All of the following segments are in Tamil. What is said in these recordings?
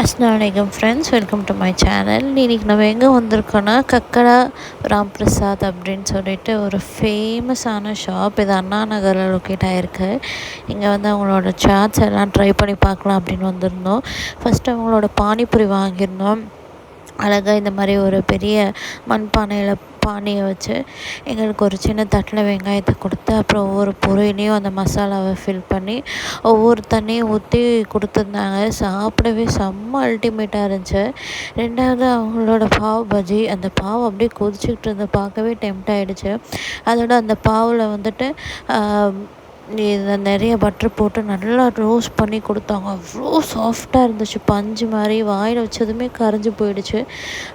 அஸ்ஸலாமு friends, welcome to my channel. இன்றைக்கி நம்ம எங்கே வந்திருக்கோன்னா கக்கடா ராம்பிரசாத் அப்படின்னு சொல்லிட்டு ஒரு ஃபேமஸான ஷாப். இது அண்ணா நகரில் லொக்கேட் ஆகிருக்கு. இங்கே வந்து அவங்களோட சாட்ஸ் எல்லாம் ட்ரை பண்ணி பார்க்கலாம் அப்படின்னு வந்திருந்தோம். ஃபஸ்ட்டு அவங்களோட பானிபூரி வாங்கியிருந்தோம். அழகாக இந்த மாதிரி ஒரு பெரிய மண்பானையில் பானையை வச்சு எங்களுக்கு ஒரு சின்ன தட்டில் வெங்காயத்தை கொடுத்து, அப்புறம் ஒவ்வொரு பொரியலையும் அந்த மசாலாவை ஃபில் பண்ணி ஒவ்வொரு தண்ணியும் ஊற்றி கொடுத்துருந்தாங்க. சாப்பிடவே செம்ம அல்டிமேட்டாக இருந்துச்சு. ரெண்டாவது அவங்களோட பாவ் பஜ்ஜி, அந்த பாவ் அப்படியே கொதிச்சுக்கிட்டு இருந்த பார்க்கவே டெம்ட் ஆகிடுச்சு. அதோட அந்த பாவில் வந்துட்டு இதை நிறைய பட்டர் போட்டு நல்லா ரோஸ்ட் பண்ணி கொடுத்தாங்க. அவ்வளோ சாஃப்டாக இருந்துச்சு, பஞ்சு மாதிரி. வாயில் வச்சதுமே கரைஞ்சி போயிடுச்சு.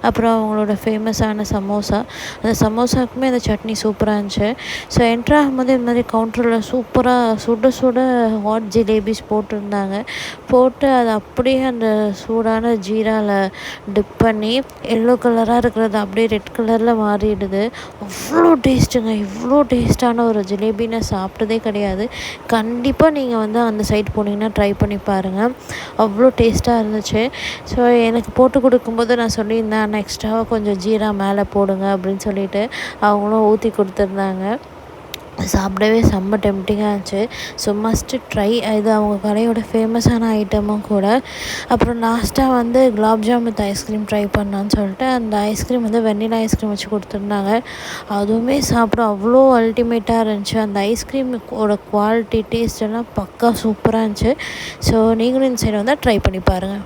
அப்புறம் அவங்களோட ஃபேமஸான சமோசா, அந்த சமோசாவுக்குமே அந்த சட்னி சூப்பராக இருந்துச்சு. ஸோ என்ட்ரு ஆகும்போது இந்த மாதிரி கவுண்டரில் சூப்பராக சுட சுட ஹாட் ஜிலேபிஸ் போட்டிருந்தாங்க. போட்டு அதை அப்படியே அந்த சூடான ஜீராவில் டிப் பண்ணி எல்லோ கலராக இருக்கிறது அப்படியே ரெட் கலரில் மாறிடுது. அவ்வளோ டேஸ்ட்டுங்க. இவ்வளோ டேஸ்ட்டான ஒரு ஜிலேபி நான் சாப்பிட்டதே கிடையாது. கண்டிப்பாக நீங்கள் வந்து அந்த சைட் போனீங்கன்னா ட்ரை பண்ணி பாருங்கள். அவ்வளோ டேஸ்ட்டாக இருந்துச்சு. ஸோ எனக்கு போட்டு கொடுக்கும்போது நான் சொல்லியிருந்தேன், எக்ஸ்ட்ராவாக கொஞ்சம் ஜீரா மேலே போடுங்க அப்படின்னு சொல்லிட்டு அவங்களும் ஊற்றி கொடுத்துருந்தாங்க. சாப்பிடவே செம்ம டெம்டிங்காக இருந்துச்சு. So must try. இது அவங்க கடையோட ஃபேமஸான ஐட்டமும் கூட. அப்புறம் லாஸ்ட்டாக வந்து gulab jam with ice cream try பண்ணான்னு சொல்லிட்டு அந்த ஐஸ்கிரீம் வந்து வெண்ணிலா ஐஸ்கிரீம் வச்சு கொடுத்துருந்தாங்க. அதுவுமே சாப்பிட அவ்வளோ அல்டிமேட்டாக இருந்துச்சு. அந்த ஐஸ்கிரீமோட குவாலிட்டி, டேஸ்ட் எல்லாம் பக்கா சூப்பராக இருந்துச்சு. ஸோ நீங்களும் இந்த சைடு வந்தால் ட்ரை பண்ணி பாருங்கள்.